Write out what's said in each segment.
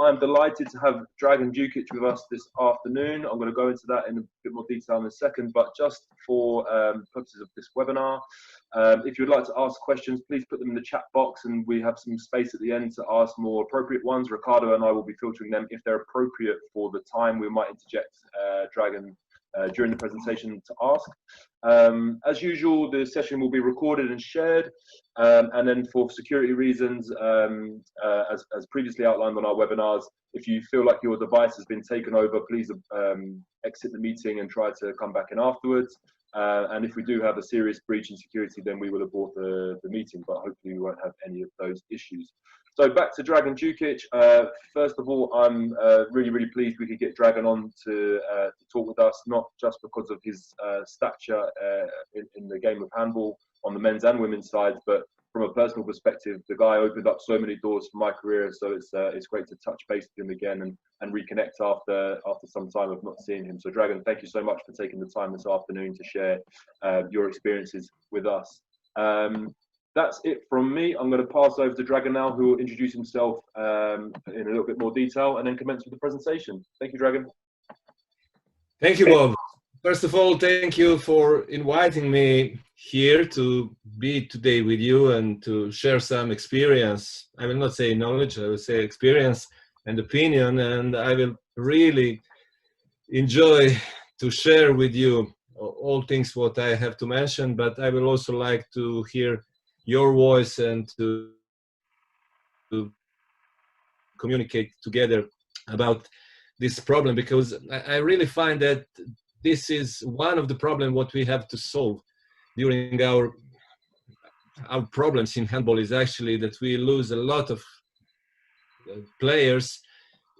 I'm delighted to have Dragan Djukic with us this afternoon. I'm going to go into that in a bit more detail in a second, but just for purposes of this webinar, if you'd like to ask questions, please put them in the chat box, and we have some space at the end to ask more appropriate ones. Ricardo and I will be filtering them. If they're appropriate for the time, we might interject Dragan during the presentation to ask. As usual, the session will be recorded and shared, and then for security reasons, as previously outlined on our webinars, if you feel like your device has been taken over, please exit the meeting and try to come back in afterwards. And if we do have a serious breach in security, then we will abort the meeting, but hopefully we won't have any of those issues. So back to Dragan Djukic. First of all, I'm really pleased we could get Dragan on to talk with us, not just because of his stature in the game of handball on the men's and women's sides, but from a personal perspective, the guy opened up so many doors for my career. So it's great to touch base with him again and reconnect after some time of not seeing him. So Dragan, thank you so much for taking the time this afternoon to share your experiences with us. That's it from me. I'm going to pass over to Dragan now, who will introduce himself in a little bit more detail and then commence with the presentation. Thank you, Dragan. Thank you, Bob. First of all, thank you for inviting me here to be today with you and to share some experience. I will not say knowledge, I will say experience and opinion, and I will really enjoy to share with you all things what I have to mention, but I will also like to hear your voice and to communicate together about this problem, because I really find that this is one of the problems what we have to solve during our problems in handball is actually that we lose a lot of players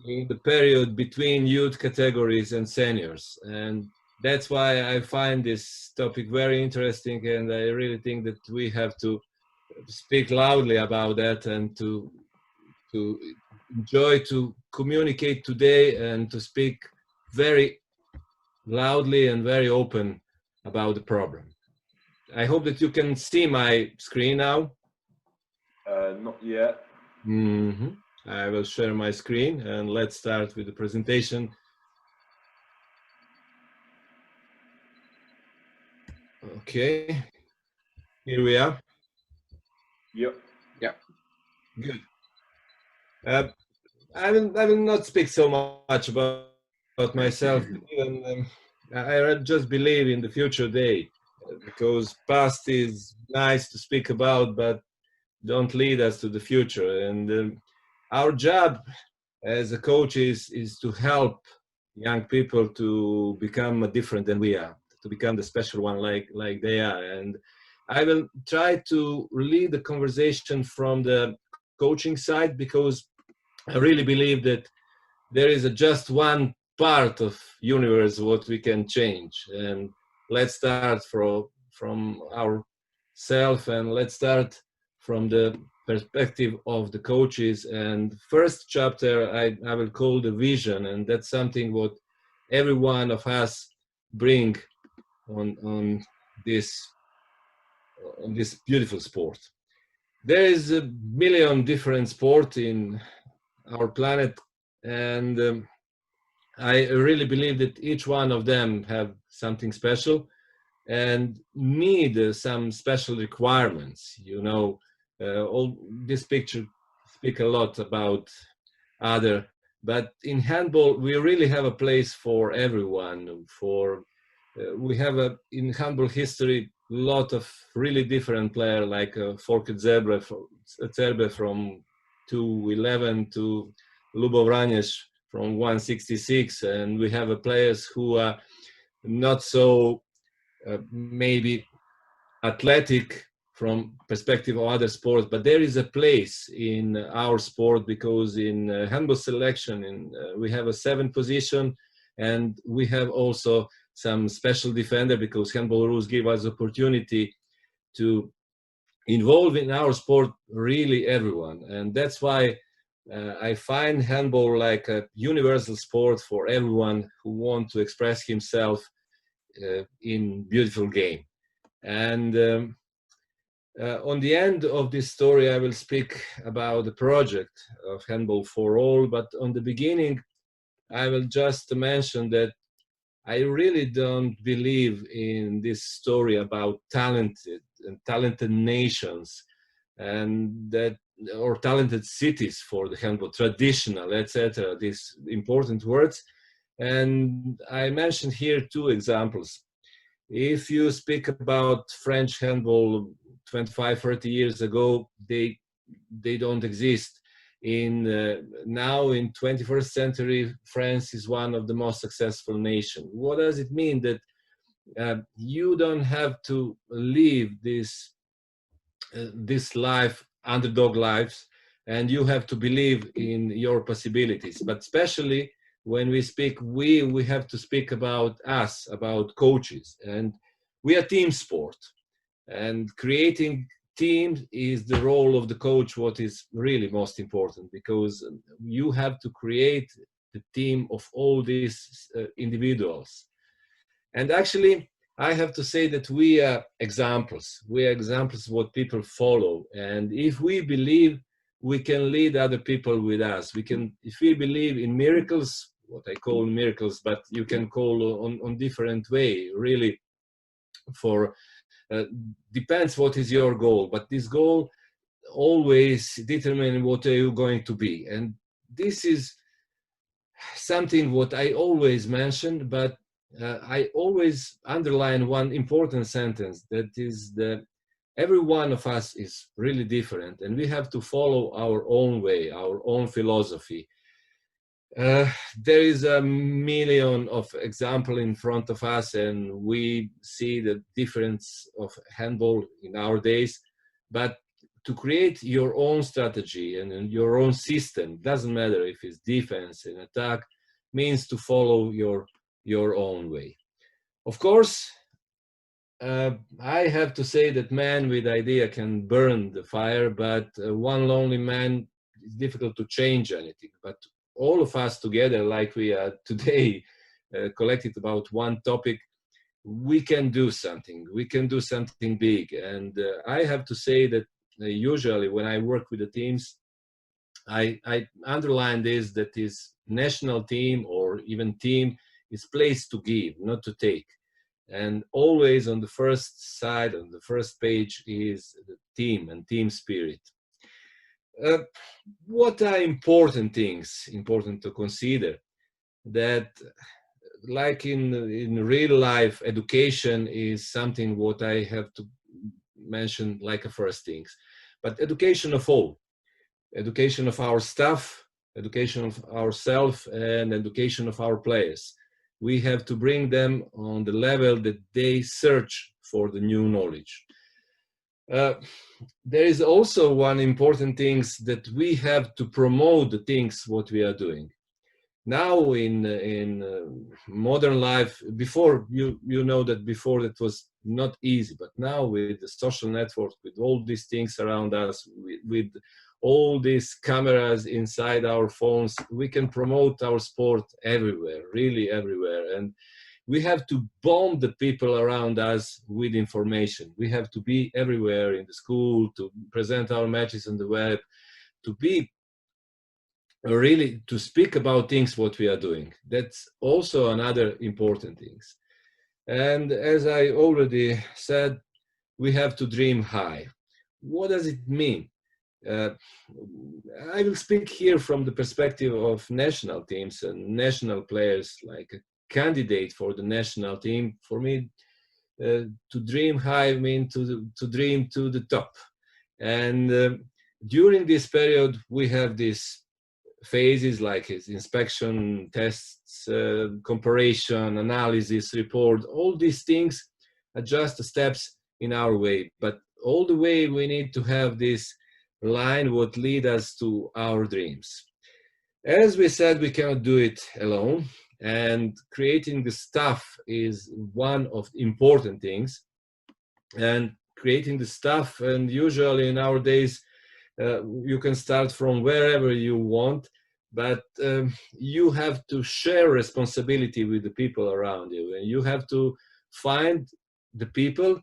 in the period between youth categories and seniors, and that's why I find this topic very interesting, and I really think that we have to speak loudly about that and to enjoy to communicate today and to speak very loudly and very open about the problem. I hope that you can see my screen now. Not yet. I will share my screen and let's start with the presentation. Okay, here we are. Yep. Yeah. Good. I will not speak so much about myself. Even, I just believe in the future day, because past is nice to speak about, but don't lead us to the future. And our job as a coach is to help young people to become different than we are, to become the special one like they are. And I will try to lead the conversation from the coaching side, because I really believe that there is just one part of universe what we can change. And let's start from ourselves, and let's start from the perspective of the coaches. And first chapter I will call the vision, and that's something what every one of us bring on this beautiful sport. There is a million different sports in our planet, and I really believe that each one of them have something special and need some special requirements. You know, all this picture speak a lot about other, but in handball we really have a place for everyone. We have in handball history lot of really different players, like Forked Zerbe from 211 to Lubov Ranjes from 166, and we have players who are not so maybe athletic from perspective of other sports, but there is a place in our sport, because in handball selection we have a 7 position, and we have also some special defender, because handball rules give us opportunity to involve in our sport really everyone. And that's why I find handball like a universal sport for everyone who want to express himself in beautiful game. And On the end of this story, I will speak about the project of Handball for All, but on the beginning, I will just mention that I really don't believe in this story about talented nations and that, or talented cities for the handball, traditional, etc. These important words. And I mentioned here two examples. If you speak about French handball 25, 30 years ago, they don't exist. Now in 21st century, France is one of the most successful nations. What does it mean? That you don't have to live this life, underdog lives, and you have to believe in your possibilities. But especially when we speak, we have to speak about us, about coaches, and we are team sport, and creating teams is the role of the coach, what is really most important, because you have to create the team of all these individuals. And actually, I have to say that we are examples. We are examples what people follow. And if we believe, we can lead other people with us. We can, if we believe in miracles, what I call miracles, but you can call on different way, really, for depends what is your goal. But this goal always determine what are you going to be. And this is something what I always mention, but I always underline one important sentence, that is that every one of us is really different and we have to follow our own way, our own philosophy. There is a million of examples in front of us and we see the difference of handball in our days, but to create your own strategy and your own system, doesn't matter if it's defense and attack, means to follow your own way. Of course, I have to say that man with idea can burn the fire, but one lonely man, it's difficult to change anything. But all of us together, like we are today, collected about one topic, we can do something. We can do something big. And I have to say that usually when I work with the teams, I underline this, that is national team or even team is place to give, not to take. And always on the first side, on the first page is the team and team spirit. What are important things, important to consider? That like in real life, education is something what I have to mention like a first things. But education of all. Education of our staff, education of ourselves, and education of our players. We have to bring them on the level that they search for the new knowledge. There is also one important thing, that we have to promote the things what we are doing. Now in modern life, before you know that before it was not easy, but now with the social network, with all these things around us, with all these cameras inside our phones, we can promote our sport everywhere, really everywhere. And we have to bomb the people around us with information. We have to be everywhere in the school, to present our matches on the web, to be really to speak about things what we are doing. That's also another important things. And as I already said, we have to dream high. What does it mean? I will speak here from the perspective of national teams and national players, like a candidate for the national team. For me, to dream high means to dream to the top. And during this period, we have these phases like inspection, tests, comparison, analysis, report. All these things are just steps in our way. But all the way we need to have this line what lead us to our dreams. As we said, we cannot do it alone, and creating the stuff is one of the important things. And creating the stuff, and usually nowadays you can start from wherever you want, but you have to share responsibility with the people around you, and you have to find the people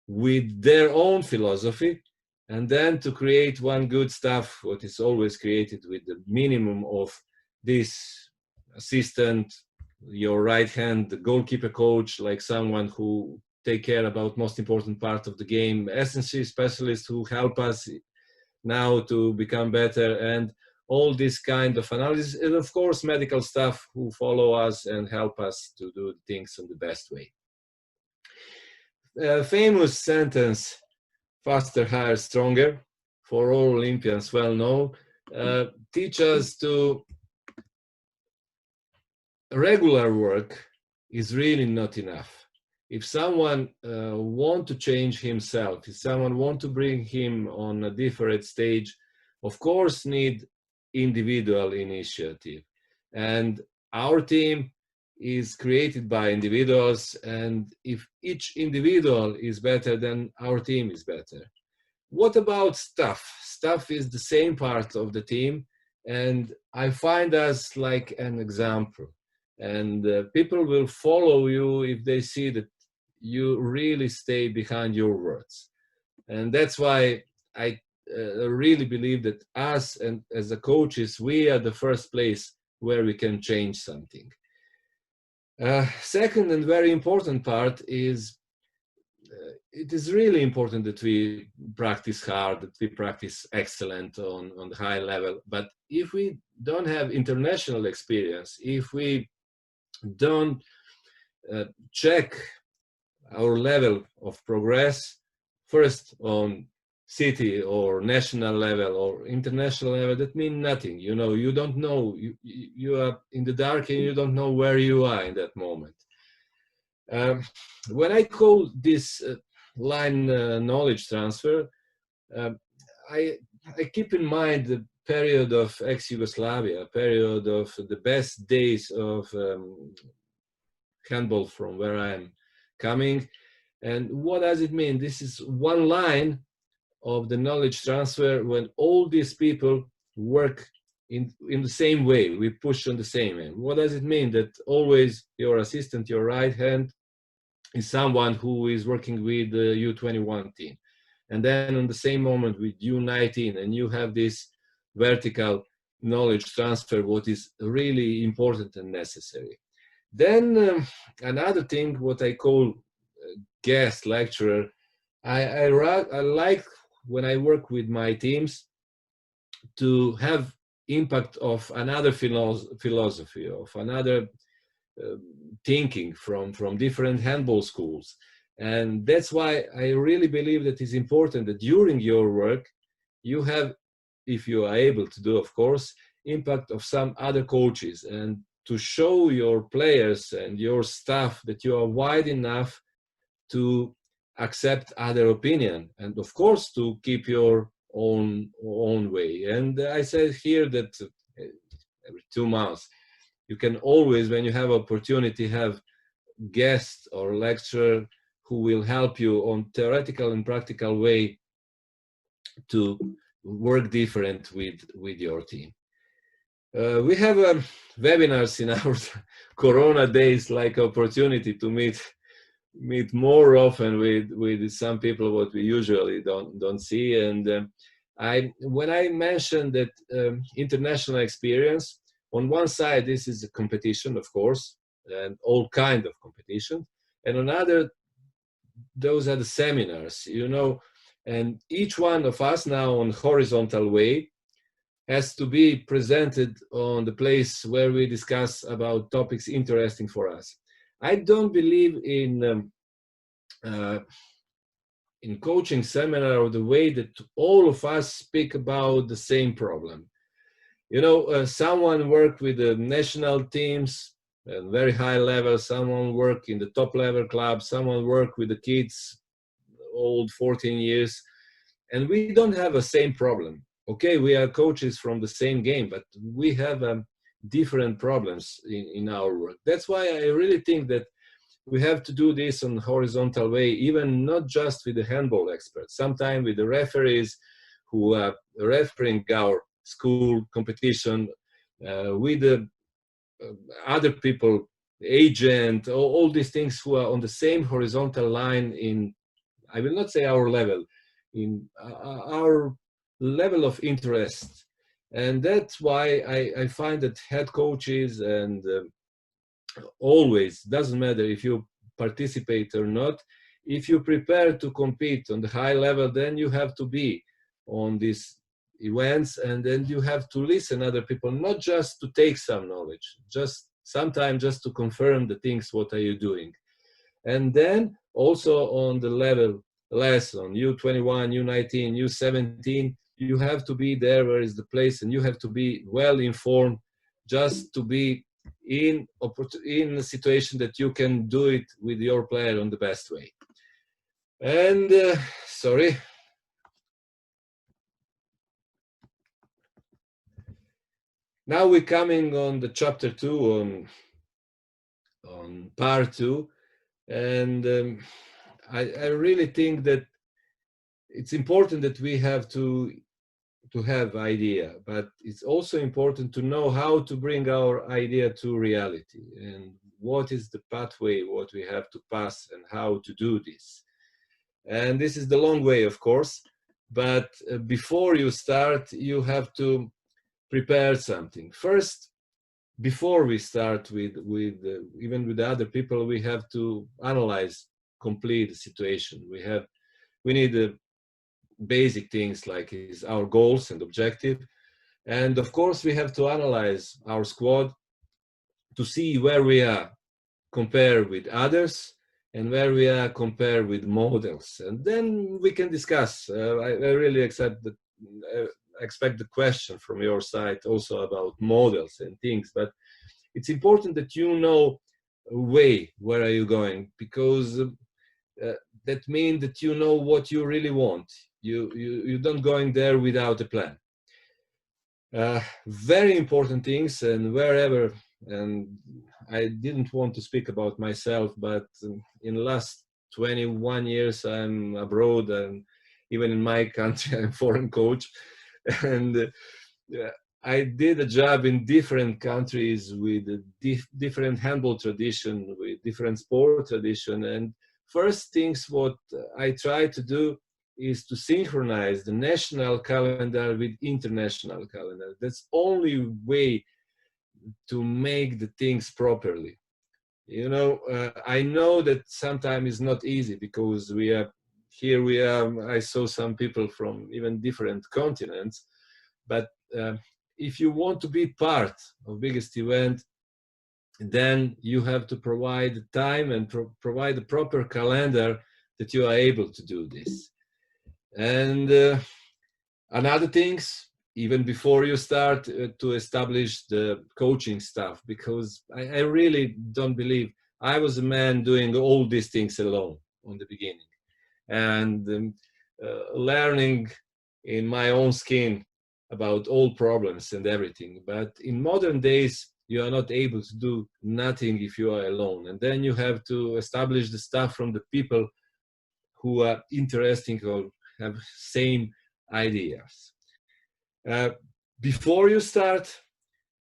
with their own philosophy, and then to create one good stuff, what is always created with the minimum of this assistant, your right hand, the goalkeeper coach, like someone who take care about most important part of the game, SNC specialists who help us now to become better, and all this kind of analysis, and of course medical staff who follow us and help us to do things in the best way. Famous sentence, faster, higher, stronger, for all Olympians well known, teach us to regular work is really not enough. If someone want to change himself, if someone want to bring him on a different stage, of course need individual initiative. And our team is created by individuals, and if each individual is better, then our team is better. What about staff? Staff is the same part of the team, and I find us like an example. And people will follow you if they see that you really stay behind your words. And that's why I really believe that us and as the coaches, we are the first place where we can change something. Second and very important part is it is really important that we practice hard, that we practice excellent on the high level. But if we don't have international experience, if we don't check our level of progress first on city or national level or international level, that means nothing. You know, you don't know, you are in the dark and you don't know where you are in that moment. When I call this line knowledge transfer, I keep in mind the period of ex-Yugoslavia, period of the best days of handball from where I'm coming. And what does it mean? This is one line of the knowledge transfer when all these people work in the same way. We push on the same way. What does it mean? That always your assistant, your right hand, is someone who is working with the U21 team. And then on the same moment with U19, and you have this vertical knowledge transfer, what is really important and necessary. Then another thing, what I call guest lecturer, I like when I work with my teams to have impact of another philosophy, of another thinking from different handball schools. And that's why I really believe that it's important that during your work, you have, if you are able to do, of course, impact of some other coaches, and to show your players and your staff that you are wide enough to accept other opinion, and of course to keep your own way. And I said here that every 2 months you can always, when you have opportunity, have guests or lecturer who will help you on theoretical and practical way to work different with your team. We have webinars in our Corona days, like opportunity to meet more often with some people what we usually don't see. And when I mentioned that international experience, on one side this is a competition, of course, and all kind of competition, and on other, those are the seminars, you know, and each one of us now on horizontal way has to be presented on the place where we discuss about topics interesting for us. I don't believe in coaching seminar or the way that all of us speak about the same problem. You know, someone work with the national teams at very high level, someone work in the top level club, someone work with the kids old 14 years, and we don't have the same problem. Okay, we are coaches from the same game, but we have different problems in our work. That's why I really think that we have to do this on horizontal way, even not just with the handball experts, sometimes with the referees who are refereeing our school competition, with the other people, agent, all these things who are on the same horizontal line in I will not say our level, in our level of interest. And that's why I find that head coaches and always, doesn't matter if you participate or not, if you prepare to compete on the high level, then you have to be on these events, and then you have to listen other people, not just to take some knowledge, just sometimes just to confirm the things, what are you doing. And then also on the level less, on U21, U19, U17, you have to be there where is the place, and you have to be well informed just to be in a situation that you can do it with your player on the best way. And sorry. Now we're coming on the chapter 2, on part 2, and I really think that it's important that we have to have idea, but it's also important to know how to bring our idea to reality, and what is the pathway, what we have to pass, and how to do this. And this is the long way, of course, but before you start, you have to prepare something. First, before we start with even with other people, we have to analyze complete situation. We need basic things like is our goals and objective, and of course we have to analyze our squad to see where we are compared with others and where we are compared with models, and then we can discuss. I really expect the question from your side also about models and things, but it's important that you know where are you going, because that means that you know what you really want. You don't going there without a plan. Very important things, and wherever, and I didn't want to speak about myself, but in the last 21 years I'm abroad, and even in my country I'm foreign coach, and I did a job in different countries with a different handball tradition, with different sport tradition, and first things what I try to do is to synchronize the national calendar with international calendar. That's only way to make the things properly. You know, I know that sometimes it's not easy, because we are, I saw some people from even different continents, but if you want to be part of biggest event, then you have to provide time and provide a proper calendar that you are able to do this. And another things, even before you start to establish the coaching stuff, because I really don't believe I was a man doing all these things alone on the beginning, and learning in my own skin about all problems and everything. But in modern days, you are not able to do nothing if you are alone, and then you have to establish the stuff from the people who are interesting or have same ideas. Before you start,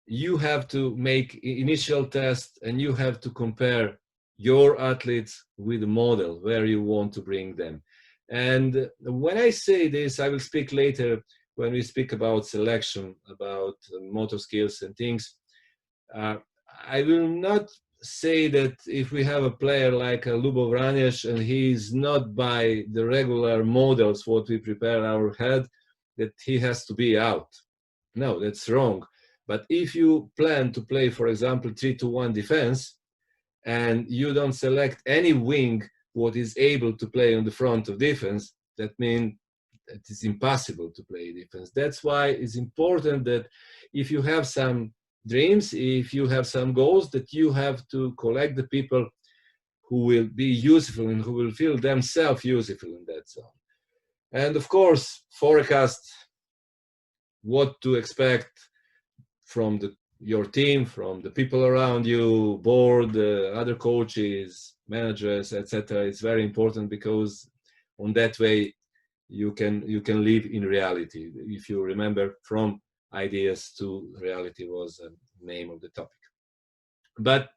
you have to make initial tests, and you have to compare your athletes with the model where you want to bring them. And when I say this, I will speak later when we speak about selection, about motor skills and things. I will not say that if we have a player like Lubov Ranješ and he is not by the regular models what we prepare our head, that he has to be out. No, that's wrong. But if you plan to play, for example, 3-1 defense, and you don't select any wing what is able to play on the front of defense, that means it is impossible to play defense. That's why it's important that if you have some dreams, if you have some goals, that you have to collect the people who will be useful and who will feel themselves useful in that zone. And of course, forecast what to expect from your team, from the people around you, board, other coaches, managers, etc. It's very important, because on that way you can live in reality. If you remember, from ideas to reality was the name of the topic. But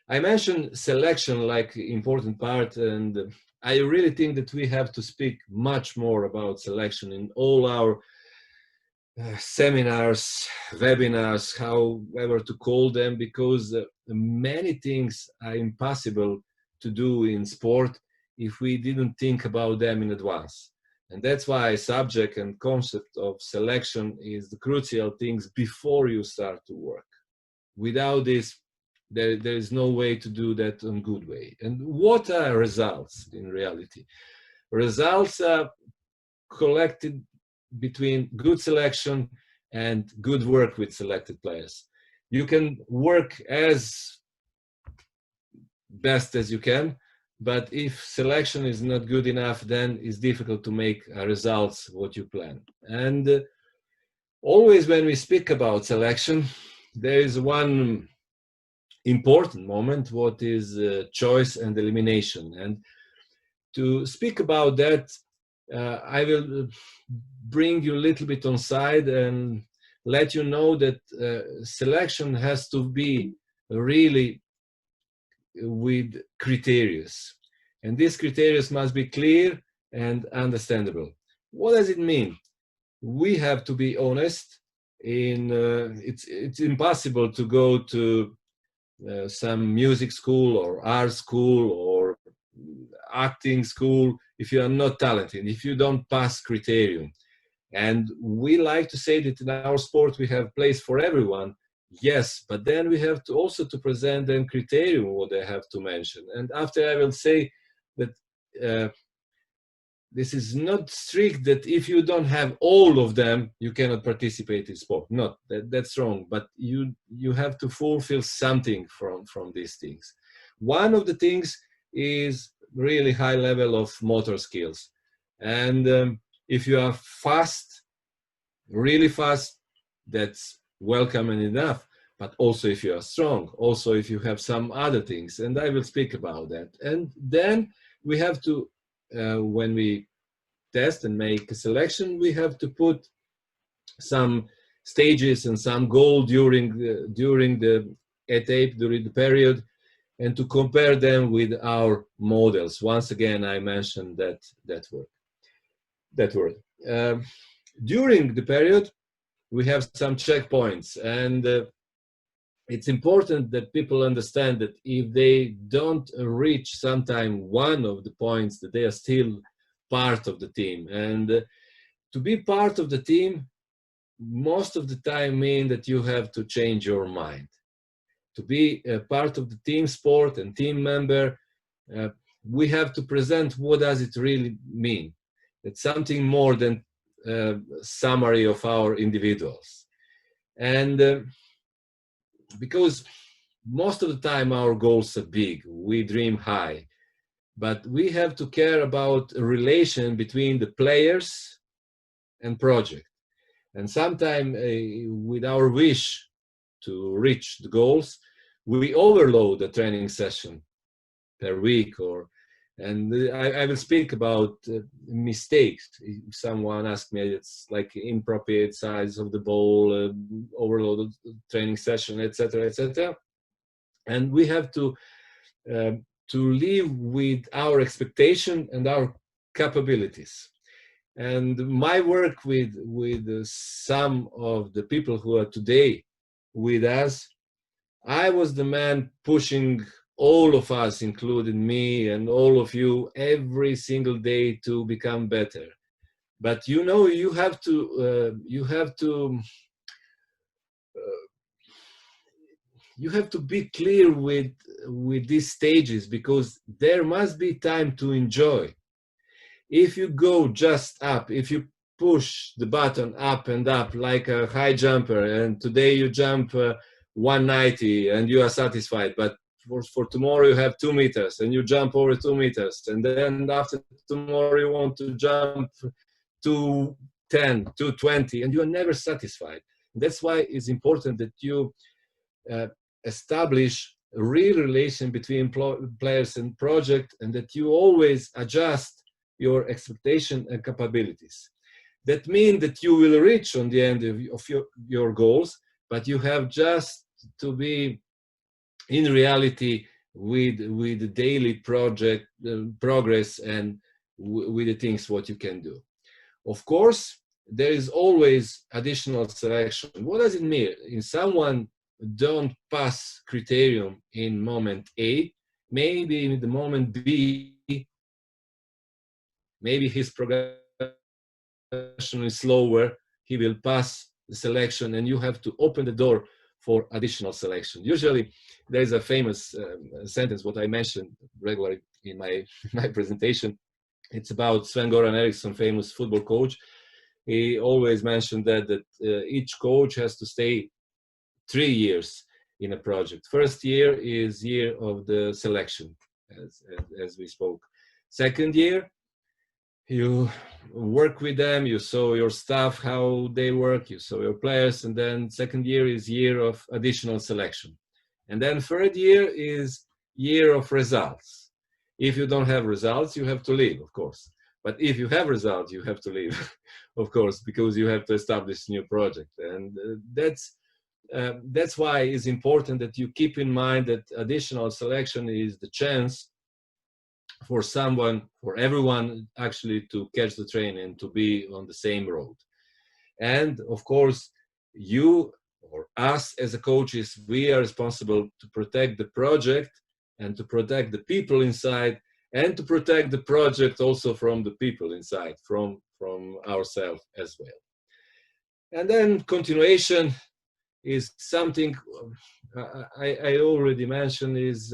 I mentioned selection like important part, and I really think that we have to speak much more about selection in all our seminars, webinars, however to call them, because many things are impossible to do in sport if we didn't think about them in advance. And that's why subject and concept of selection is the crucial things before you start to work. Without this, there is no way to do that in good way. And what are results in reality? Results are collected between good selection and good work with selected players. You can work as best as you can, but if selection is not good enough, then it's difficult to make results what you plan. And always when we speak about selection, there is one important moment, what is choice and elimination. And to speak about that, I will bring you a little bit on side and let you know that selection has to be really with criteria. And these criteria must be clear and understandable. What does it mean? We have to be honest. It's impossible to go to some music school or art school or acting school if you are not talented, if you don't pass criterion. And we like to say that in our sport we have place for everyone, yes, but then we have to also to present them criterion what they have to mention. And after I will say that this is not strict that if you don't have all of them you cannot participate in sport. No, that's wrong, but you have to fulfill something from these things. One of the things is really high level of motor skills, and if you are fast, really fast, that's welcome and enough. But also if you are strong, also if you have some other things, and I will speak about that. And then we have to when we test and make a selection, we have to put some stages and some goal during the etape, during the period, and to compare them with our models. Once again, I mentioned that word. During the period, we have some checkpoints, and it's important that people understand that if they don't reach sometime one of the points, that they are still part of the team. And to be part of the team most of the time mean that you have to change your mind. To be a part of the team sport and team member, we have to present what does it really mean. It's something more than summary of our individuals. And because most of the time our goals are big, we dream high, but we have to care about a relation between the players and project. And sometimes with our wish to reach the goals, we overload the training session per week, and I will speak about mistakes. If someone asks me, it's like inappropriate size of the ball, overloaded training session, etc., etc. And we have to live with our expectation and our capabilities. And my work with some of the people who are today with us, I was the man pushing all of us, including me and all of you, every single day to become better. But you know, you have to be clear with these stages, because there must be time to enjoy. If you go just up, if you push the button up and up like a high jumper, and today you jump 190 and you are satisfied, but for tomorrow you have 2 meters and you jump over 2 meters, and then after tomorrow you want to jump 210, 220, and you are never satisfied. That's why it's important that you establish a real relation between players and project, and that you always adjust your expectation and capabilities. That means that you will reach on the end of your goals, but you have just to be in reality with the daily project progress and with the things what you can do. Of course, there is always additional selection. What does it mean? If someone don't pass criterion in moment A, maybe in the moment B, maybe his progression is slower, he will pass the selection, and you have to open the door for additional selection. Usually there is a famous sentence what I mentioned regularly in my my presentation. It's about Sven-Goran Eriksson, famous football coach. He always mentioned that each coach has to stay 3 years in a project. First year is year of the selection, as we spoke. Second year, you work with them, you saw your staff, how they work, you saw your players, and then second year is year of additional selection. And then third year is year of results. If you don't have results, you have to leave, of course. But if you have results, you have to leave, of course, because you have to establish new project. And that's why it's important that you keep in mind that additional selection is the chance for someone, for everyone actually to catch the train and to be on the same road. And of course, you or us as a coaches, we are responsible to protect the project and to protect the people inside and to protect the project also from the people inside, from ourselves as well. And then continuation is something I already mentioned, is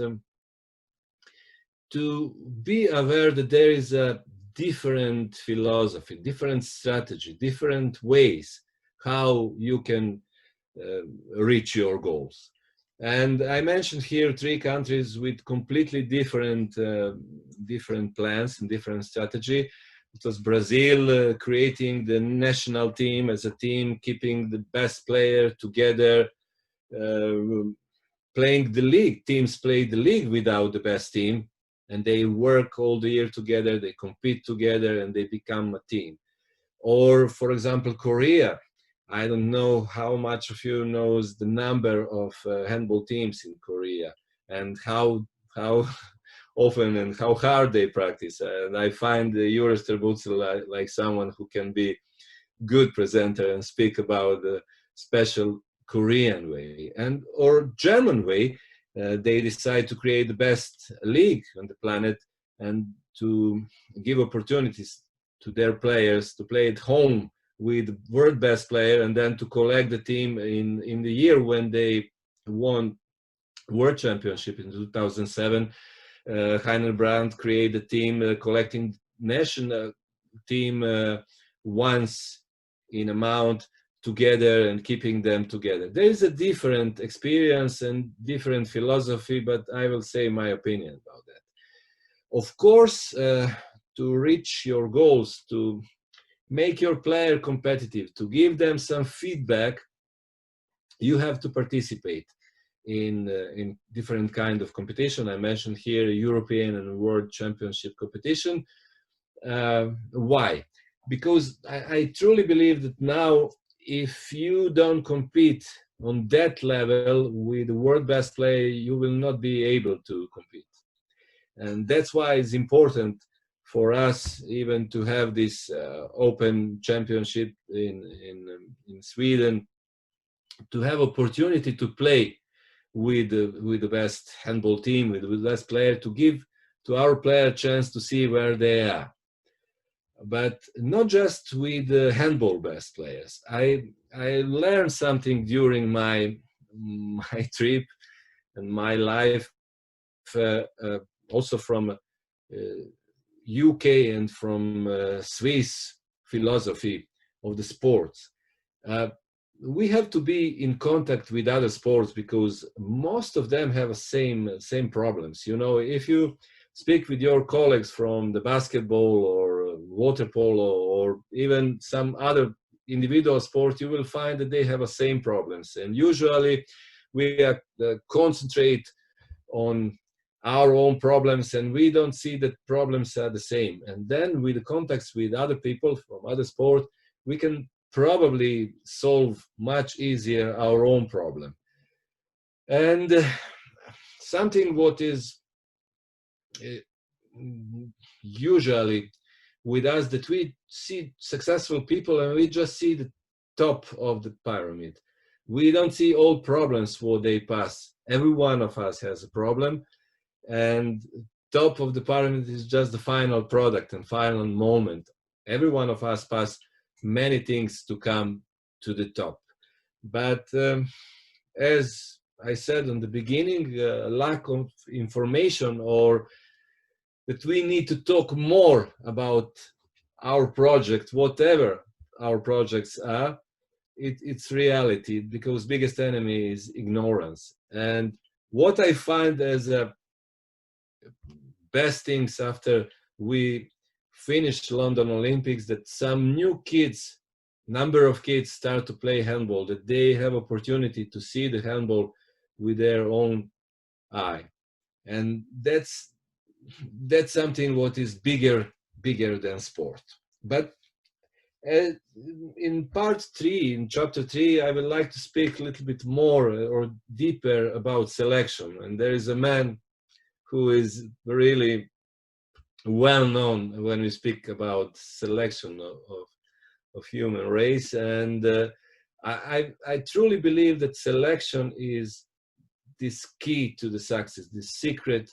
to be aware that there is a different philosophy, different strategy, different ways how you can reach your goals. And I mentioned here 3 countries with completely different plans and different strategy. It was Brazil creating the national team as a team, keeping the best player together, playing the league. Teams play the league without the best team, and they work all the year together, they compete together, and they become a team. Or, for example, Korea. I don't know how much of you knows the number of handball teams in Korea and how often and how hard they practice. And I find Joris Terbucel like someone who can be good presenter and speak about the special Korean way and or German way. They decide to create the best league on the planet and to give opportunities to their players to play at home with world best player, and then to collect the team in the year when they won world championship in 2007. Heiner Brandt created a team collecting national team once in a month together and keeping them together. There is a different experience and different philosophy, but I will say my opinion about that. Of course, to reach your goals, to make your player competitive, to give them some feedback, you have to participate in different kind of competition. I mentioned here European and World Championship competition. Why? Because I truly believe that now, if you don't compete on that level with the world best player, you will not be able to compete. And that's why it's important for us even to have this open championship in Sweden, to have opportunity to play with the best handball team, with the best player, to give to our player a chance to see where they are. But not just with the handball best players. I learned something during my trip and my life, also from UK and from Swiss philosophy of the sports. We have to be in contact with other sports because most of them have the same problems. You know, if you speak with your colleagues from the basketball or water polo or even some other individual sport, you will find that they have the same problems. And usually we concentrate on our own problems and we don't see that problems are the same. And then with the contacts with other people from other sports, we can probably solve much easier our own problem. And something what is usually with us, that we see successful people and we just see the top of the pyramid. We don't see all problems what they pass. Every one of us has a problem, and top of the pyramid is just the final product and final moment. Every one of us pass many things to come to the top. But as I said in the beginning, lack of information, or that we need to talk more about our project, whatever our projects are, it's reality, because biggest enemy is ignorance. And what I find as best things after we finished London Olympics, that some new kids, number of kids start to play handball, that they have opportunity to see the handball with their own eye. And that's something what is bigger than sport. But in part 3, in chapter 3, I would like to speak a little bit more or deeper about selection. And there is a man who is really well known when we speak about selection of human race. And I truly believe that selection is this key to the success, this secret.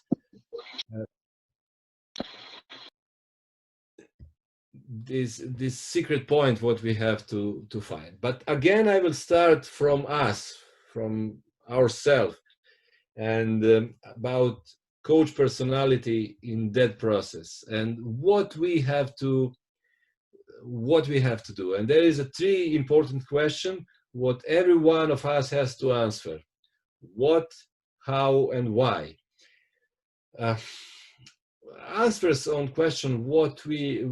This secret point what we have to find. But again, I will start from us, from ourselves, and about coach personality in that process, and what we have to do. And there is a 3 important question what every one of us has to answer: what, how, and why. Answers on question what we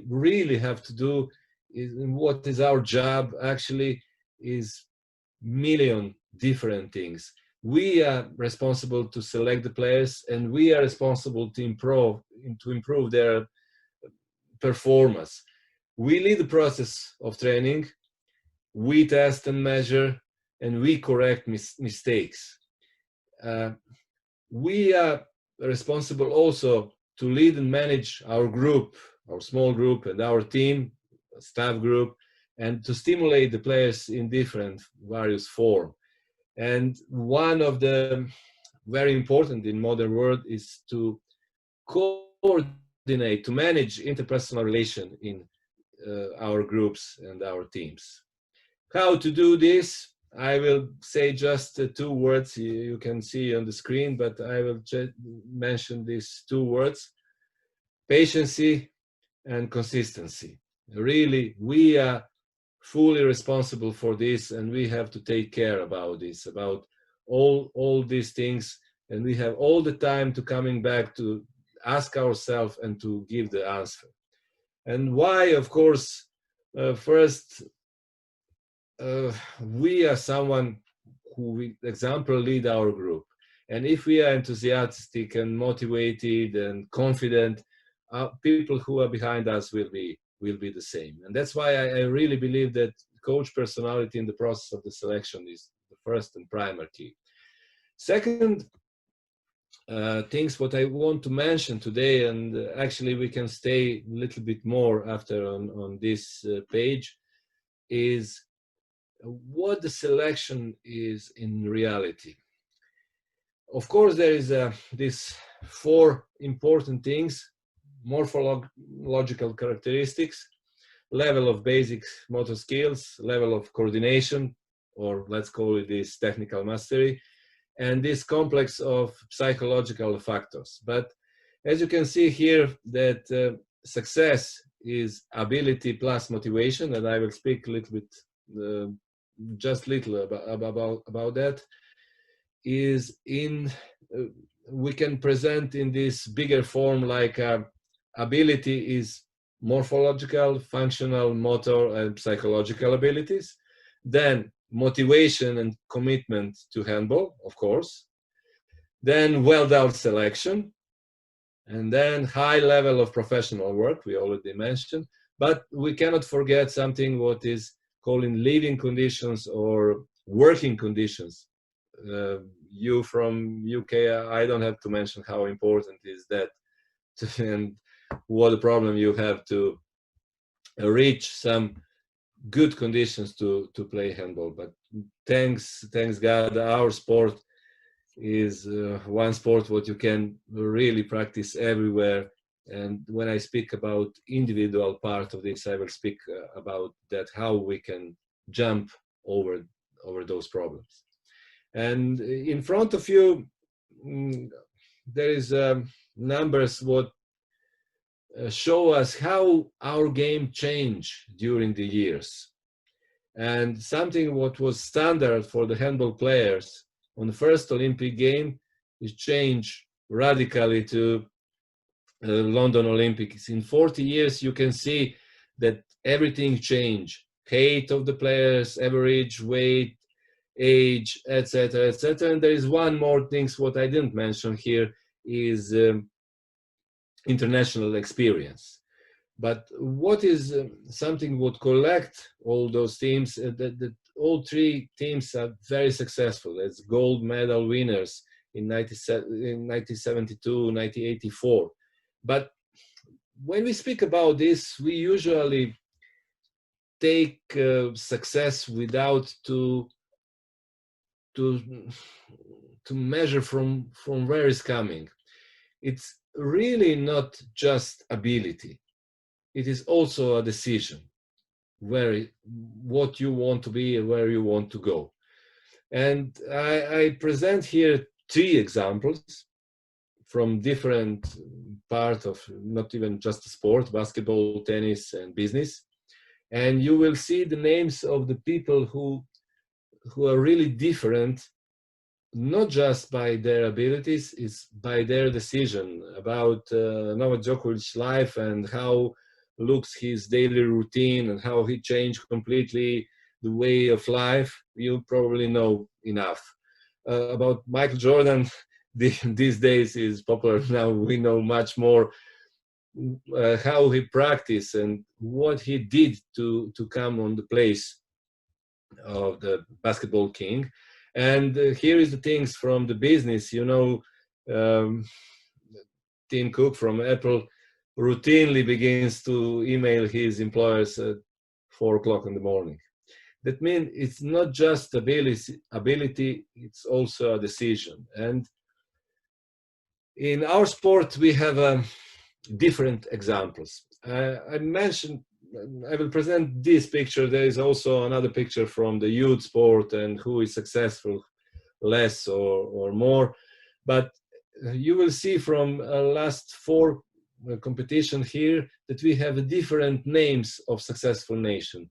really have to do is, what is our job, actually is million different things. We are responsible to select the players, and we are responsible to improve their performance. We lead the process of training, we test and measure, and we correct mistakes. We are responsible also to lead and manage our group, our small group, and our team, staff group, and to stimulate the players in different various form. And one of the very important in modern world is to coordinate, to manage interpersonal relation in our groups and our teams. How to do this? I will say just 2 words you can see on the screen, but I will just mention these 2 words: patience and consistency. Really, we are fully responsible for this, and we have to take care about this, about all these things, and we have all the time to coming back to ask ourselves and to give the answer. And why? Of course, first, we are someone who, example, lead our group. And if we are enthusiastic and motivated and confident, people who are behind us will be the same. And that's why I really believe that coach personality in the process of the selection is the first and primary key. Second, things what I want to mention today, and actually we can stay a little bit more after on this page, is what the selection is in reality. Of course, there is these 4 important things: morphological characteristics, level of basic motor skills, level of coordination, or let's call it this technical mastery, and this complex of psychological factors. But as you can see here, that success is ability plus motivation, and I will speak a little bit, just little about that, is in, we can present in this bigger form like ability is morphological, functional, motor, and psychological abilities. Then motivation and commitment to handball, of course. Then well-done selection. And then high level of professional work, we already mentioned. But we cannot forget something what is called in living conditions or working conditions. You from UK, I don't have to mention how important is that and what a problem you have to reach some good conditions to play handball. But thanks God, our sport is one sport what you can really practice everywhere. And when I speak about individual part of this, I will speak about that, how we can jump over those problems. And in front of you, there is numbers what show us how our game changed during the years. And something what was standard for the handball players on the first Olympic game is changed radically to London Olympics. In 40 years, you can see that everything changed. Height of the players, average weight, age, etc., etc. And there is one more thing what I didn't mention here is international experience. But what is something would collect all those teams, that all three teams are very successful as gold medal winners in 1972, 1984. But when we speak about this, we usually take success without to measure from where it's coming. It's really not just ability. It is also a decision what you want to be and where you want to go. And I present here 3 examples from different parts of not even just sport, basketball, tennis, and business. And you will see the names of the people who are really different, not just by their abilities, it's by their decision about Novak Djokovic's life and how looks his daily routine and how he changed completely the way of life. You probably know enough. About Michael Jordan, these days is popular now. We know much more how he practiced and what he did to come on the place of the basketball king. And here is the things from the business, Tim Cook from Apple routinely begins to email his employers at 4 o'clock in the morning. That means it's not just ability, it's also a decision. And in our sport, we have different examples. I will present this picture. There is also another picture from the youth sport and who is successful less or more. But you will see from last 4 competition here that we have different names of successful nation.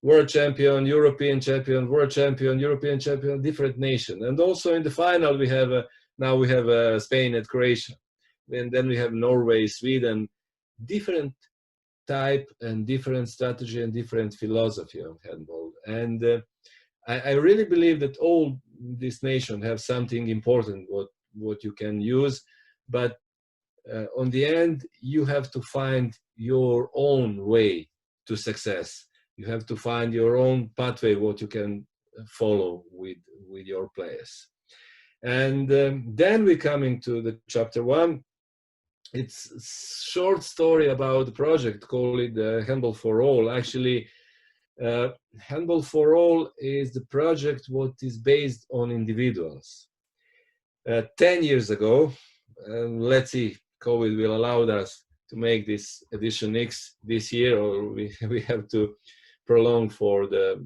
World champion, European champion, world champion, European champion, different nation. And also in the final we have now we have Spain and Croatia. And then we have Norway, Sweden, different type and different strategy and different philosophy of handball. And I really believe that all these nations have something important what you can use, but on the end you have to find your own way to success. You have to find your own pathway what you can follow with your players. And then we come into the chapter 1. It's a short story about the project called Handball for All. Actually, Handball for All is the project what is based on individuals. 10 years ago, let's see, COVID will allow us to make this edition X this year, or we have to prolong for the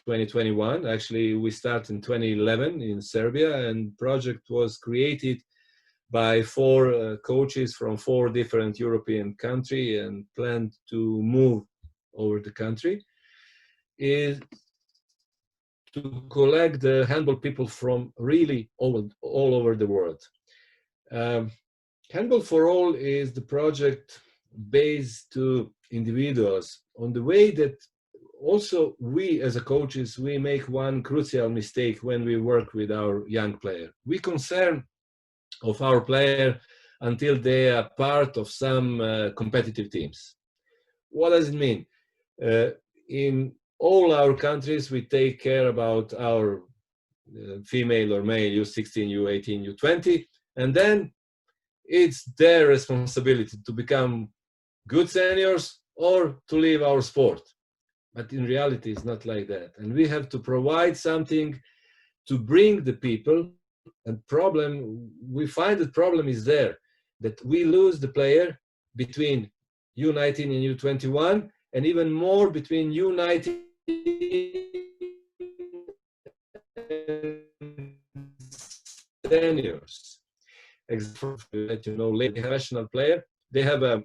2021. Actually, we start in 2011 in Serbia, and project was created by 4 coaches from 4 different European countries and planned to move over the country, is to collect the handball people from really all over the world. Handball for All is the project based to individuals on the way that also we as a coaches, we make one crucial mistake when we work with our young player. We concern of our player until they are part of some competitive teams. What does it mean? In all our countries, we take care about our female or male, U16, U18, U20, and then it's their responsibility to become good seniors or to leave our sport. But in reality, it's not like that. And we have to provide something to bring the people. And we find the problem is there, that we lose the player between U19 and U21, and even more between U19 and seniors. Let you know, later, professional player, they have a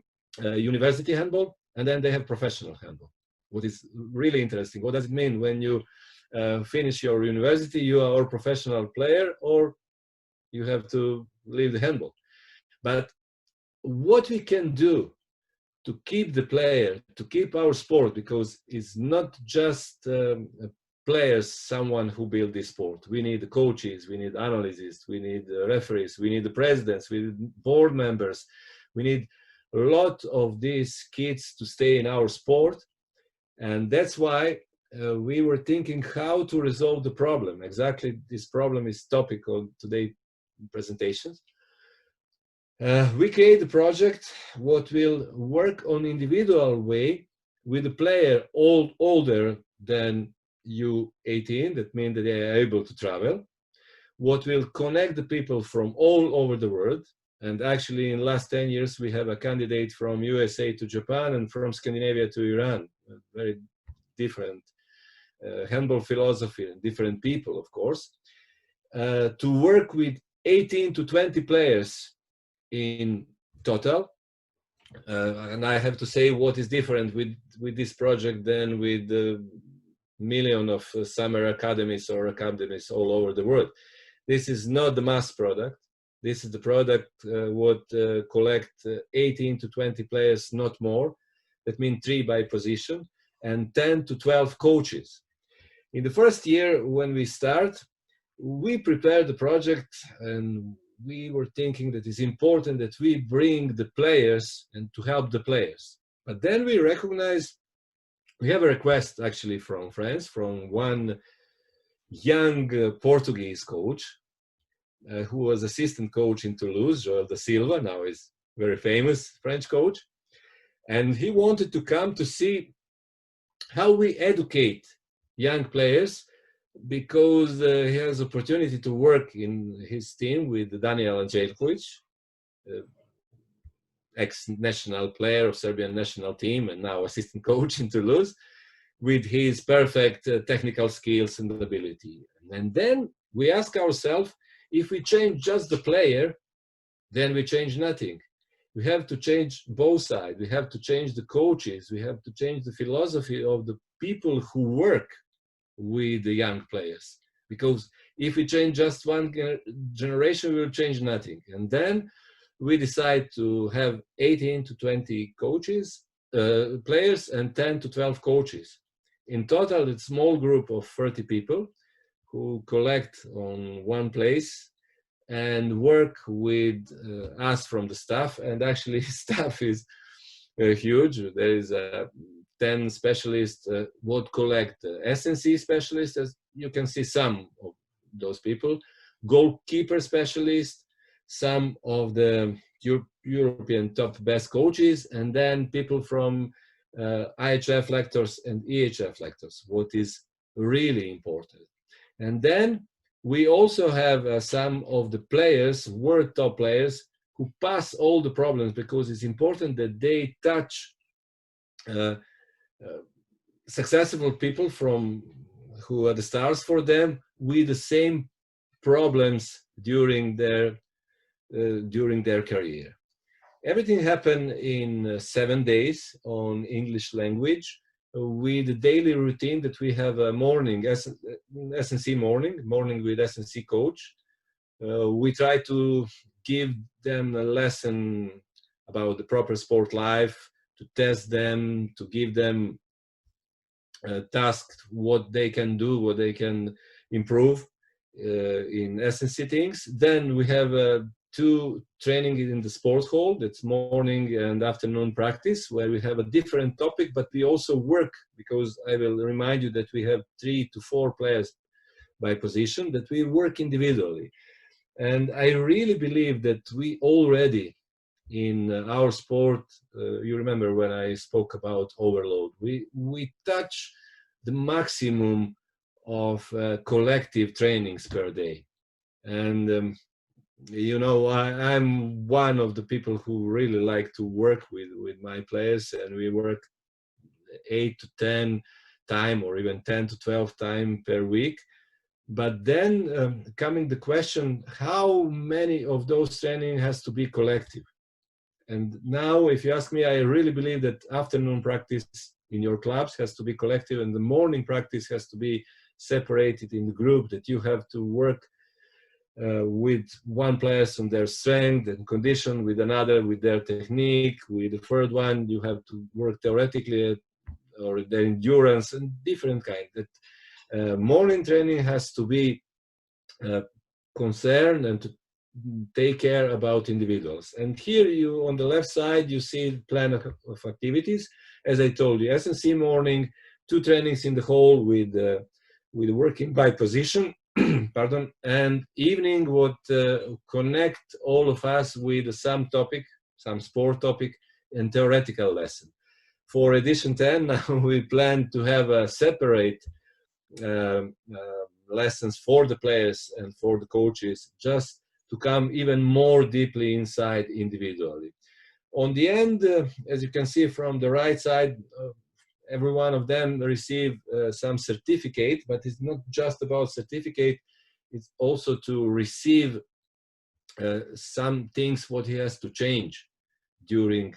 university handball, and then they have professional handball. What is really interesting, what does it mean when you finish your university, you are a professional player, or you have to leave the handball? But what we can do to keep the player, to keep our sport, because it's not just players, someone who build this sport. We need the coaches, we need analysts, we need the referees, we need the presidents, we need board members. We need a lot of these kids to stay in our sport. And that's why we were thinking how to resolve the problem. Exactly, this problem is topic of today's presentations. We create a project what will work on individual way with a player older than U18. That means that they are able to travel. What will connect the people from all over the world. And actually, in the last 10 years, we have a candidate from USA to Japan and from Scandinavia to Iran. Very different handball philosophy and different people, of course. To work with 18 to 20 players in total. And I have to say what is different with this project than with the million of summer academies or academies all over the world. This is not the mass product. This is the product what collect 18 to 20 players, not more. That means 3 by position and 10 to 12 coaches. In the first year when we start, we prepared the project and we were thinking that it's important that we bring the players and to help the players. But then we recognize, we have a request actually from France, from one young Portuguese coach who was assistant coach in Toulouse, Joel da Silva, now is very famous French coach. And he wanted to come to see how we educate young players, because he has opportunity to work in his team with Daniel Angelkovic, ex-national player of Serbian national team and now assistant coach in Toulouse, with his perfect technical skills and ability. And then we ask ourselves, if we change just the player, then we change nothing. We have to change both sides. We have to change the coaches. We have to change the philosophy of the people who work with the young players. Because if we change just one generation, we will change nothing. And then we decide to have 18 to 20 coaches, players, and 10 to 12 coaches. In total, it's a small group of 30 people who collect on one place and work with us from the staff. And actually, staff is huge. There is 10 specialists would collect SNC specialists, as you can see some of those people, goalkeeper specialists, some of the European top best coaches, and then people from IHF lectors and EHF lectors, what is really important. And then we also have some of the players, world top players, who pass all the problems, because it's important that they touch successful people from who are the stars for them with the same problems during their career. Everything happened in 7 days on English language, with the daily routine that we have a morning, SNC morning with SNC coach. We try to give them a lesson about the proper sport life, to test them, to give them tasks, what they can do, what they can improve in SNC things. Then we have 2 training in the sports hall. That's morning and afternoon practice, where we have a different topic, but we also work, because I will remind you that we have 3 to 4 players by position, that we work individually. And I really believe that we already, in our sport, you remember when I spoke about overload, we touch the maximum of collective trainings per day. And you know, I'm one of the people who really like to work with my players, and we work 8 to 10 time, or even 10 to 12 time per week. But then coming the question, how many of those training has to be collective? And now, if you ask me, I really believe that afternoon practice in your clubs has to be collective, and the morning practice has to be separated in the group, that you have to work with one player on their strength and condition, with another with their technique, with the third one you have to work theoretically or their endurance, and different kind. That morning training has to be concerned and to take care about individuals. And here you, on the left side, you see the plan of activities. As I told you, S&C morning, 2 trainings in the hall with working by position, pardon, and evening what connect all of us with some topic, some sport topic, and theoretical lesson. For edition 10, now we plan to have a separate lessons for the players and for the coaches, just to come even more deeply inside individually. On the end, as you can see from the right side, every one of them receive some certificate, but it's not just about certificate, it's also to receive some things what he has to change during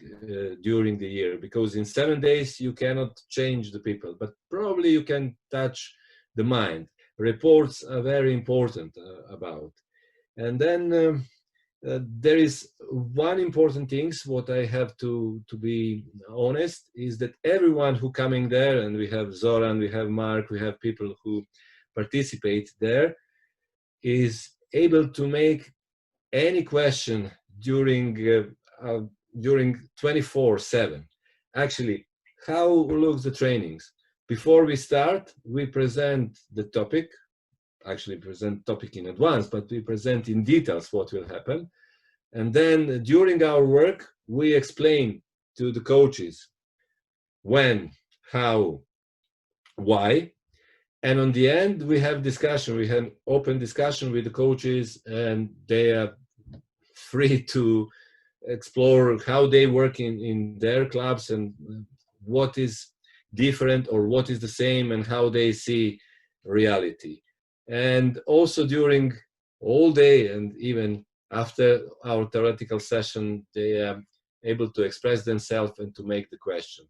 the year, because in 7 days you cannot change the people, but probably you can touch the mind. Reports are very important about. And then there is one important thing, what I have to be honest, is that everyone who coming there, and we have Zoran, we have Mark, we have people who participate there, is able to make any question during 24/7. Actually, how looks the trainings? Before we start, we present the topic, actually present topic in advance, but we present in details what will happen. And then during our work, we explain to the coaches when, how, why. And on the end, we have discussion. We have open discussion with the coaches, and they are free to explore how they work in their clubs and what is different or what is the same and how they see reality. And also during all day and even after our theoretical session, they are able to express themselves and to make the question.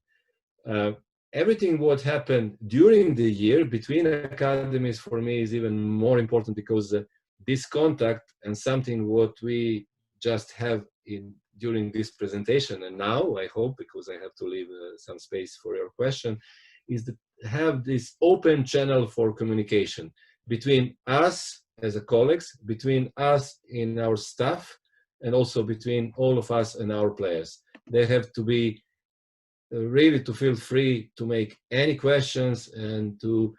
Everything what happened during the year between academies for me is even more important, because this contact and something what we just have during this presentation, and now I hope, because I have to leave some space for your question, is to have this open channel for communication between us as a colleagues, between us in our staff, and also between all of us and our players. They have to be really to feel free to make any questions and to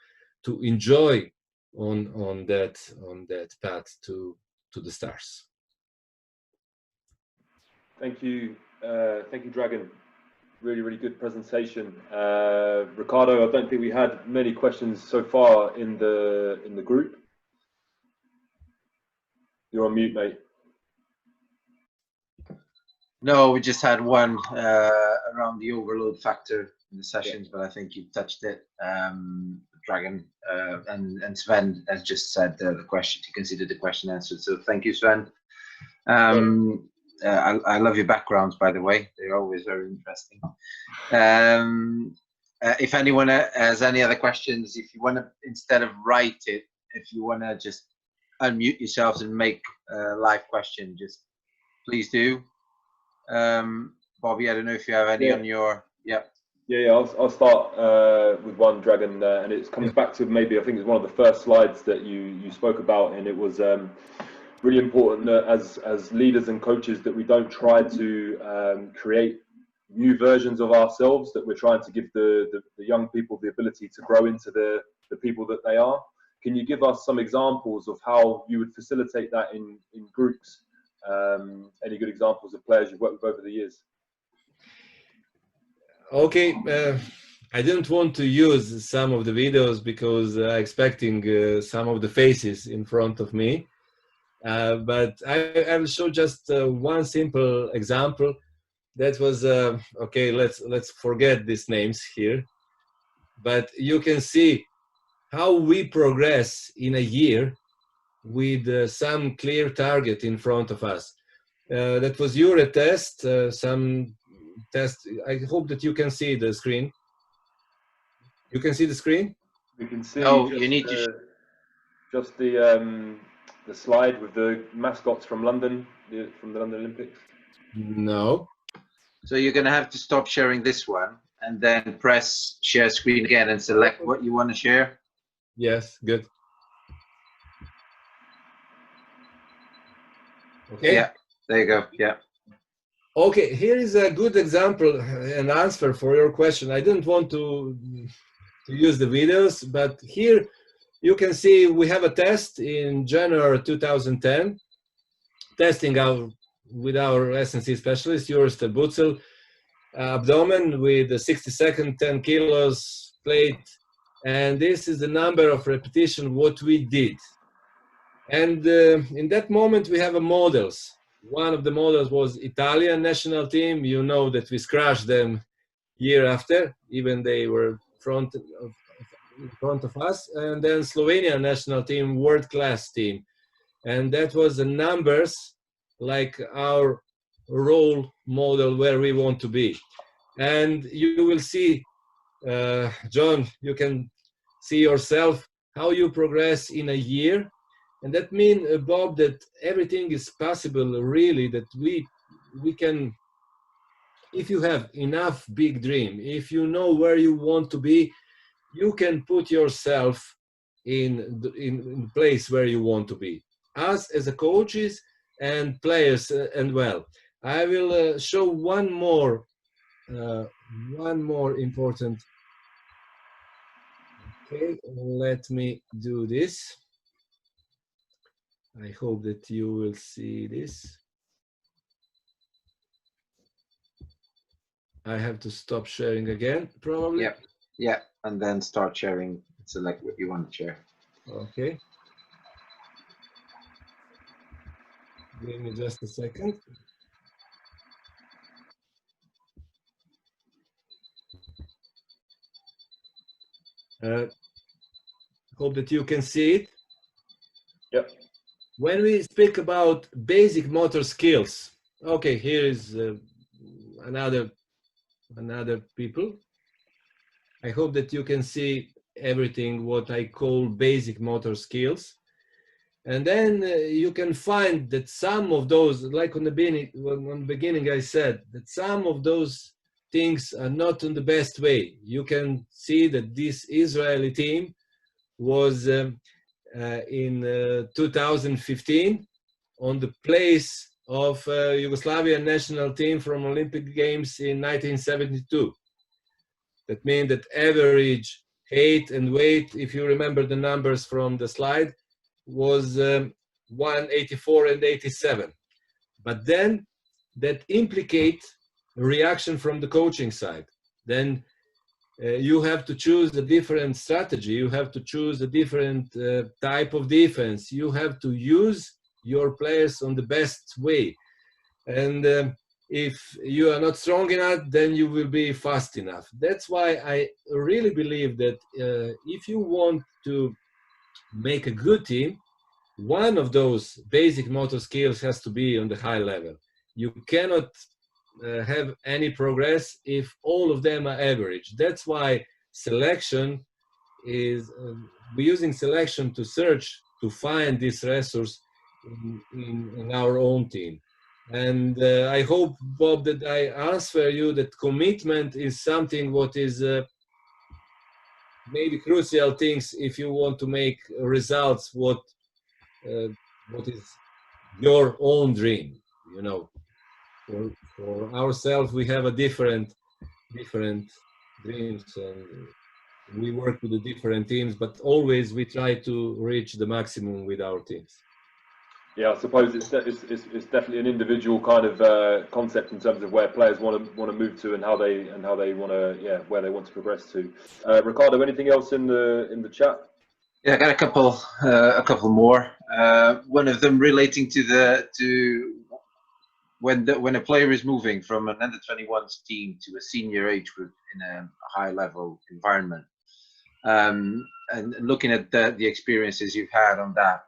enjoy on that path to the stars. Thank you, Dragan. Really good presentation. Ricardo, I don't think we had many questions so far in the group. You're on mute, mate. No, we just had one around the overload factor in the sessions, but I think you touched it. Dragan and Sven has just said the question, to consider the question answered. So thank you, Sven. I love your backgrounds, by the way. They're always very interesting. If anyone has any other questions, if you want to, instead of write it, if you want to just unmute yourselves and make a live question, just please do. Bobby, I don't know if you have any on your, yeah. I'll start with one, Dragan, and it comes back to maybe, I think it's one of the first slides that you spoke about, and it was really important that as leaders and coaches that we don't try to create new versions of ourselves, that we're trying to give the young people the ability to grow into the people that they are. Can you give us some examples of how you would facilitate that in groups? Any good examples of players you've worked with over the years? Okay, I didn't want to use some of the videos because I'm expecting some of the faces in front of me. But I will show just one simple example. That was okay. Let's forget these names here. But you can see how we progress in a year with some clear target in front of us. That was your test. Some test. I hope that you can see the screen. You can see the screen? We can see No, just, you need to just the slide with the mascots from London, from the London Olympics. No. So you're going to have to stop sharing this one and then press share screen again and select what you want to share. Yes, good. Okay. Yeah, there you go. Yeah. Okay, here is a good example and answer for your question. I didn't want to use the videos, but here you can see we have a test in January 2010, testing out with our S&C specialist, Joris ter Butzel, abdomen with a 60-second, 10 kilos plate. And this is the number of repetition what we did. And in that moment, we have a models. One of the models was Italian national team. You know that we scratched them year after, even they were in front of us. And then Slovenia national team, world-class team. And that was the numbers like our role model where we want to be. And you will see, John, you can see yourself how you progress in a year. And that means, Bob, that everything is possible, really, that we can, if you have enough big dream, if you know where you want to be, you can put yourself in the place where you want to be. Us as a coaches and players, and well, I will show one more important. Okay, let me do this. I hope that you will see this. I have to stop sharing again, probably. Yeah, yeah, and then start sharing. Select what you want to share. Okay. Give me just a second. Hope that you can see it. Yep. When we speak about basic motor skills, okay, here is another people. I hope that you can see everything what I call basic motor skills. And then you can find that some of those, like on the beginning I said, that some of those things are not in the best way. You can see that this Israeli team was in 2015 on the place of Yugoslavian national team from Olympic Games in 1972. That means that average height and weight, if you remember the numbers from the slide, was 184 and 87. But then that implicate a reaction from the coaching side. Then you have to choose a different strategy. You have to choose a different type of defense. You have to use your players on the best way. And if you are not strong enough, then you will be fast enough. That's why I really believe that if you want to make a good team, one of those basic motor skills has to be on the high level. You cannot have any progress if all of them are average. That's why selection is, we're using selection to search, to find this resource in our own team. And I hope, Bob, that I answer you that commitment is something what is maybe crucial things if you want to make results what is your own dream, you know. For ourselves, we have a different dreams, and we work with the different teams, but always we try to reach the maximum with our teams. Yeah, I suppose it's definitely an individual kind of concept in terms of where players want to move to and how they want to where they want to progress to. Ricardo, anything else in the chat? Yeah, I got a couple more. One of them relating to when a player is moving from an under-21s team to a senior age group in a high-level environment, and looking at the experiences you've had on that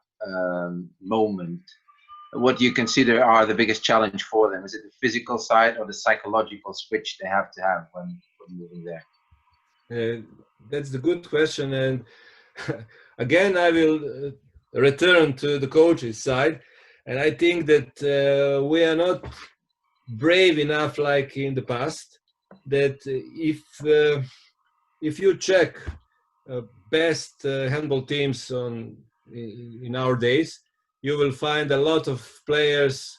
moment, what do you consider are the biggest challenge for them? Is it the physical side or the psychological switch they have to have when moving there? That's the good question, and again, I will return to the coach's side, and I think that we are not brave enough like in the past. That if you check best handball teams in our days, you will find a lot of players,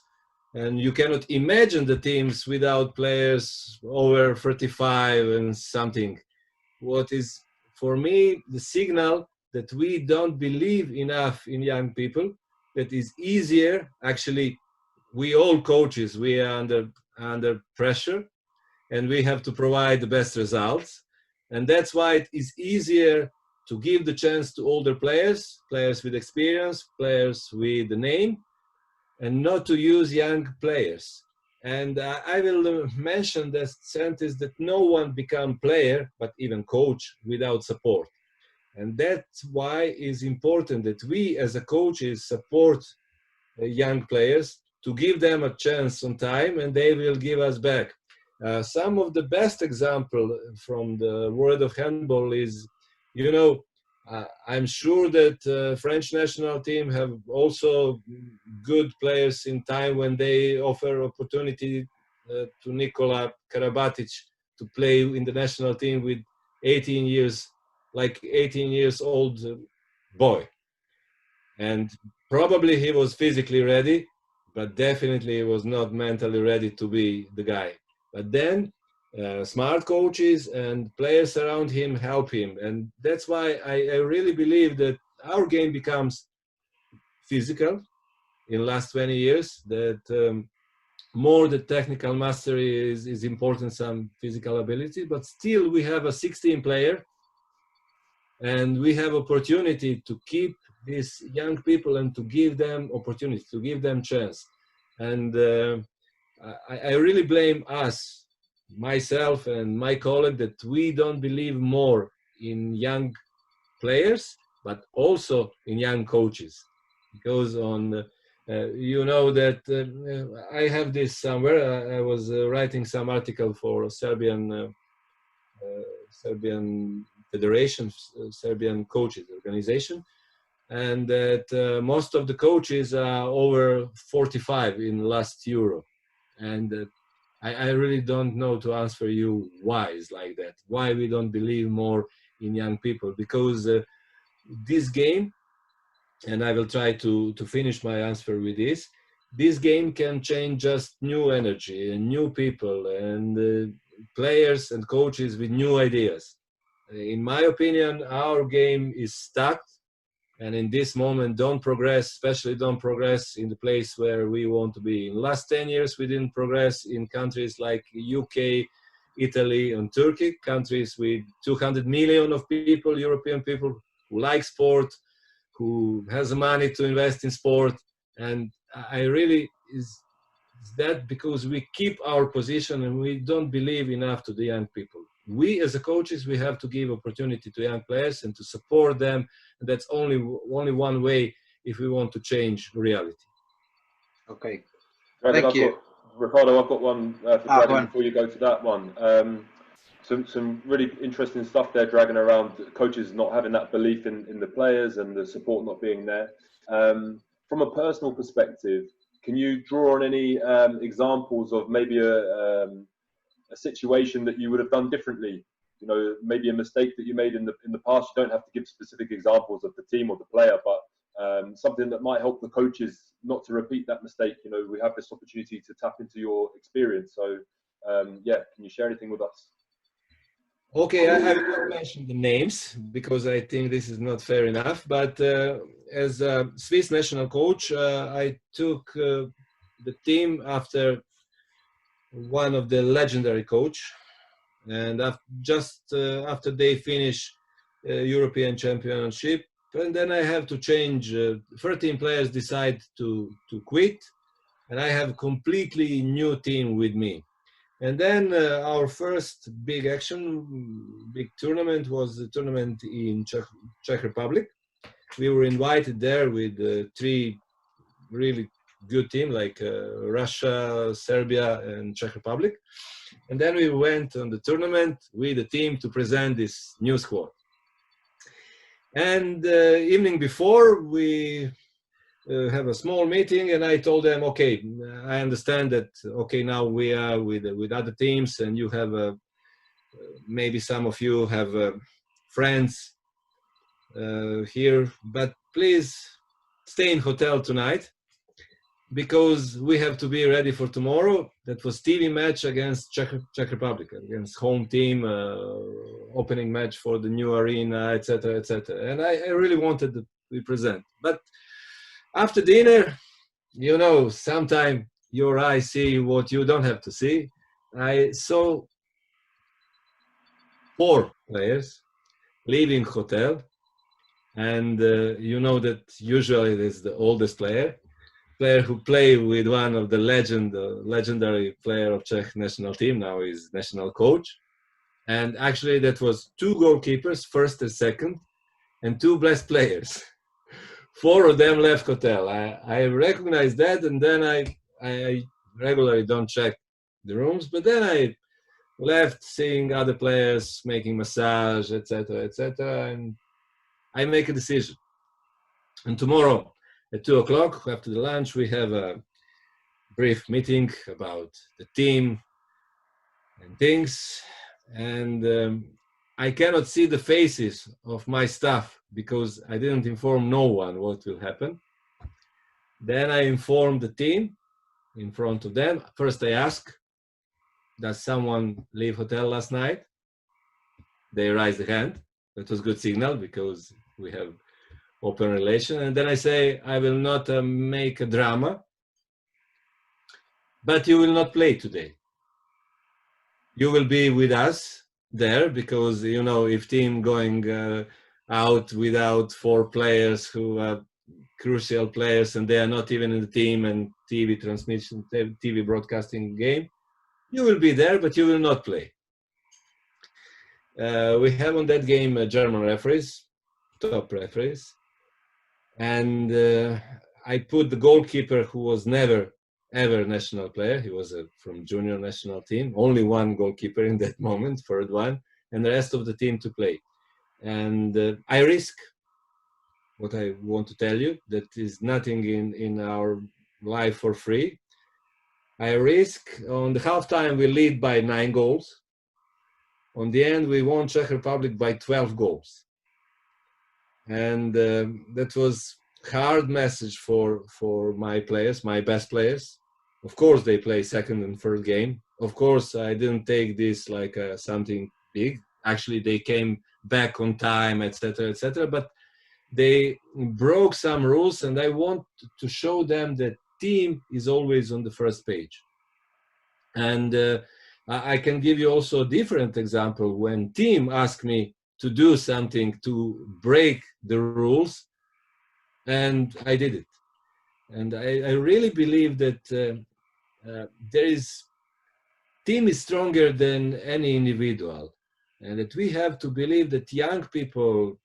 and you cannot imagine the teams without players over 35 and something. What is for me the signal that we don't believe enough in young people, that is easier. Actually, we all coaches, we are under pressure, and we have to provide the best results. And that's why it is easier to give the chance to older players with experience, players with the name, and not to use young players. And I will mention that sentence that no one become player, but even coach, without support. And that's why it's important that we as a coaches support young players to give them a chance on time, and they will give us back. Some of the best example from the world of handball is, I'm sure that French national team have also good players in time when they offer opportunity to Nikola Karabatic to play in the national team with 18 years old boy. And probably he was physically ready, but definitely he was not mentally ready to be the guy. But then smart coaches and players around him help him. And that's why I really believe that our game becomes physical in the last 20 years, that more the technical mastery is important, some physical ability, but still we have a 16 player, and we have opportunity to keep these young people and to give them opportunity, to give them chance. And I really blame us, myself and my colleague, that we don't believe more in young players, but also in young coaches. Because you know that I have this somewhere. I was writing some article for Serbian Federation, Serbian coaches organization, and that most of the coaches are over 45 in last Euro. And I really don't know to answer you why it's like that, why we don't believe more in young people. Because this game, and I will try to finish my answer with this game can change just new energy and new people and players and coaches with new ideas. In my opinion, our game is stuck, and in this moment don't progress, especially don't progress in the place where we want to be. In the last 10 years, we didn't progress in countries like UK, Italy, and Turkey, countries with 200 million of people, European people who like sport, who has the money to invest in sport. And I really is that because we keep our position and we don't believe enough to the young people. We as a coaches, we have to give opportunity to young players and to support them. And that's only one way if we want to change reality. Okay. Dragon, Thank you. Ricardo, I've got one for Dragon before you go to that one. Some really interesting stuff there, Dragon, around coaches not having that belief in the players and the support not being there. From a personal perspective, can you draw on any examples of maybe a situation that you would have done differently? You know, maybe a mistake that you made in the past. You don't have to give specific examples of the team or the player, but something that might help the coaches not to repeat that mistake. You know, we have this opportunity to tap into your experience. So, yeah, can you share anything with us? Okay, I will not mention the names because I think this is not fair enough. But as a Swiss national coach, I took the team after one of the legendary coach, and just after they finish European Championship, and then I have to change. 13 players decide to quit, and I have a completely new team with me. And then our first big action, big tournament was the tournament in Czech Republic. We were invited there with three really good teams like Russia, Serbia, and Czech Republic. And then we went on the tournament with the team to present this new squad. And evening before, we have a small meeting, and I told them, okay, I understand that, okay, now we are with other teams, and you have maybe some of you have friends here, but please stay in hotel tonight because we have to be ready for tomorrow. That was TV match against Czech Republic, against home team, opening match for the new arena, etc., etc. And I really wanted to represent, but after dinner, you know, sometimes your eyes see what you don't have to see. I saw 4 players leaving hotel, and you know that usually it is the oldest player who play with one of the legendary player of Czech national team, now is national coach. And actually that was 2 goalkeepers, first and second, and 2 best players. 4 of them left hotel. I recognized that, and then I regularly don't check the rooms, but then I left seeing other players making massage, etc., etc., and I make a decision. And tomorrow at 2 o'clock after the lunch, we have a brief meeting about the team and things. And I cannot see the faces of my staff because I didn't inform no one what will happen. Then I informed the team in front of them. First I ask, does someone leave hotel last night? They raise the hand. That was good signal because we have open relation. And then I say, I will not make a drama, but you will not play today. You will be with us there because, you know, if team going out without 4 players who are crucial players and they are not even in the team and TV transmission, TV broadcasting game, you will be there, but you will not play. We have on that game German referees, top referees. And I put the goalkeeper who was never ever national player. He was from junior national team, only 1 goalkeeper in that moment, third one, and the rest of the team to play. And I risk what I want to tell you, that is nothing in our life for free. I risk on the halftime we lead by 9 goals. On the end we won Czech Republic by 12 goals. And that was hard message for my players, my best players. Of course they play second and third game. Of course I didn't take this like something big. Actually they came back on time, etc., etc., but they broke some rules, and I want to show them that team is always on the first page. And I can give you also a different example. When team asked me to do something to break the rules, and I did it. And I really believe that team is stronger than any individual, and that we have to believe that young people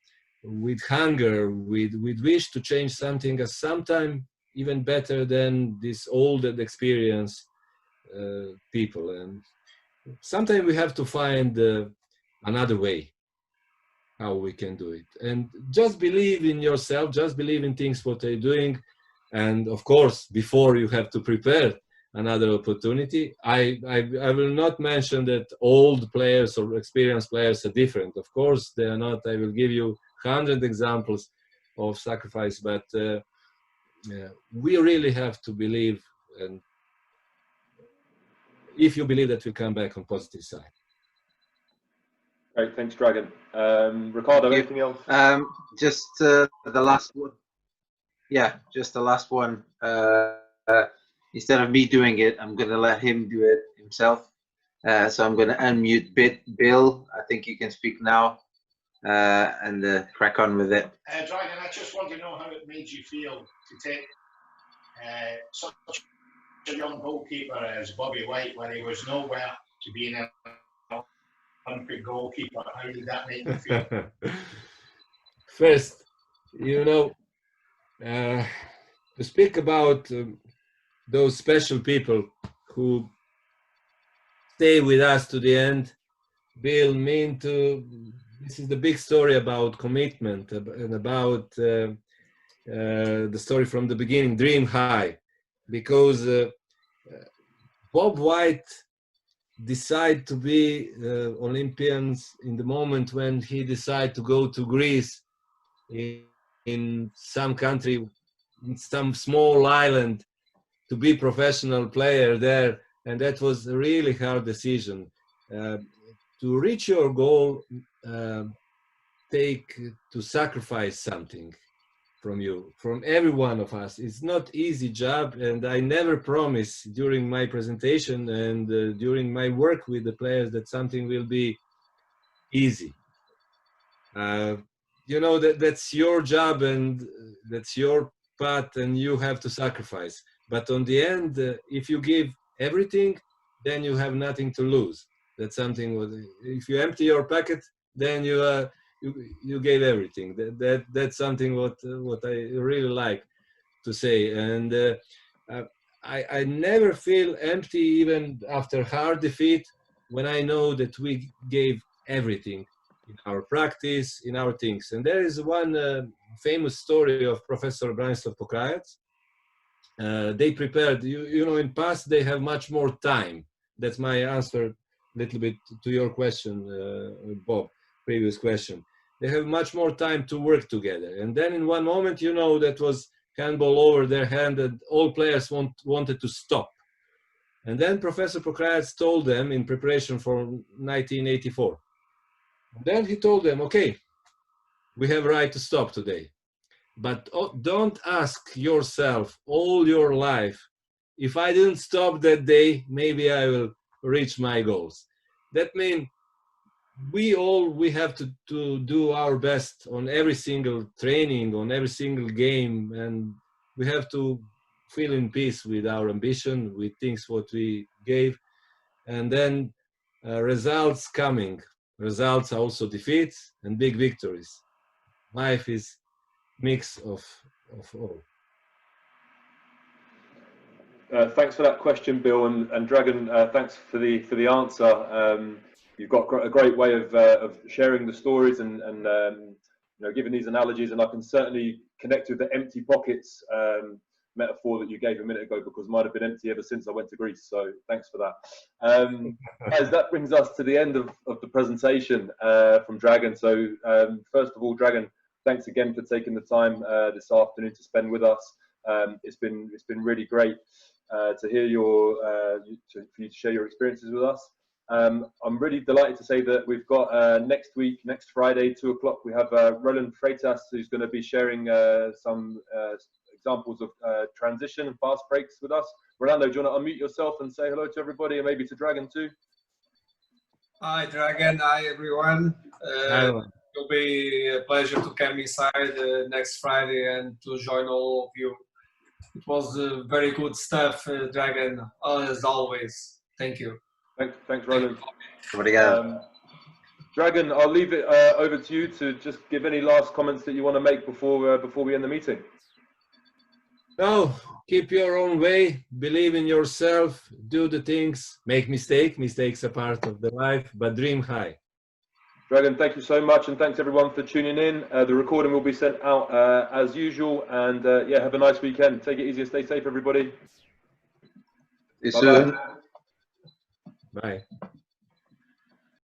with hunger, with wish to change something, are sometimes even better than this old and experienced people. And sometimes we have to find another way how we can do it. And just believe in yourself, just believe in things what they're doing. And of course, before you have to prepare another opportunity. I will not mention that old players or experienced players are different. Of course, they are not. I will give you 100 examples of sacrifice, but we really have to believe, and if you believe that we come back on positive side. Great, thanks, Dragon. Ricardo, Thank anything else? Just the last one. Yeah, just the last one. Instead of me doing it, I'm going to let him do it himself. So I'm going to unmute Bill. I think you can speak now and crack on with it. Dragon, I just want to know how it made you feel to take such a young goalkeeper as Bobby White, when he was nowhere, to being an Olympic goalkeeper. How did that make you feel? First, you know, to speak about those special people who stay with us to the end, Bill, this is the big story about commitment and about the story from the beginning, dream high, because Bob White decided to be Olympians in the moment when he decided to go to Greece in some country, in some small island, to be professional player there, and that was a really hard decision. To reach your goal, take to sacrifice something from you, from every one of us. It's not easy job, and I never promise during my presentation and during my work with the players that something will be easy. You know, that's your job and that's your path, and you have to sacrifice. But on the end, if you give everything, then you have nothing to lose. That's something. If you empty your pocket, then you gave everything. That's something what I really like to say. And I never feel empty even after hard defeat, when I know that we gave everything in our practice, in our things. And there is one famous story of Professor Branislav Pokrajac. They prepared, you know, in past they have much more time. That's my answer a little bit to your question, Bob, previous question. They have much more time to work together. And then in one moment, you know, that was handball over their hand and all players wanted to stop. And then Professor Pokrajac told them in preparation for 1984. Then he told them, okay, we have a right to stop today. But don't ask yourself all your life, if I didn't stop that day, maybe I will reach my goals. That means we have to do our best on every single training, on every single game, and we have to feel in peace with our ambition, with things what we gave, and then results coming. Results are also defeats and big victories. Life is mix of all. Thanks for that question, Bill, and Dragon. Thanks for the answer. You've got a great way of sharing the stories and you know, giving these analogies, and I can certainly connect with the empty pockets metaphor that you gave a minute ago, because mine have been empty ever since I went to Greece. So thanks for that. As that brings us to the end of the presentation from Dragon. So first of all, Dragon, thanks again for taking the time this afternoon to spend with us. It's been really great to hear for you to share your experiences with us. I'm really delighted to say that we've got next week, next Friday, 2 o'clock, we have Roland Freitas, who's going to be sharing some examples of transition and fast breaks with us. Rolando, do you want to unmute yourself and say hello to everybody, and maybe to Dragon too? Hi, Dragon. Hi, everyone. It'll be a pleasure to come inside next Friday and to join all of you. It was very good stuff, Dragon, as always. Thank you. Thanks, Roland. Dragon, I'll leave it over to you to just give any last comments that you want to make before we end the meeting. No, keep your own way, believe in yourself, do the things, make mistakes are part of the life, but dream high. Dragon, thank you so much, and thanks everyone for tuning in. The recording will be sent out as usual, and yeah, have a nice weekend. Take it easy and stay safe, everybody. See you soon. Bye.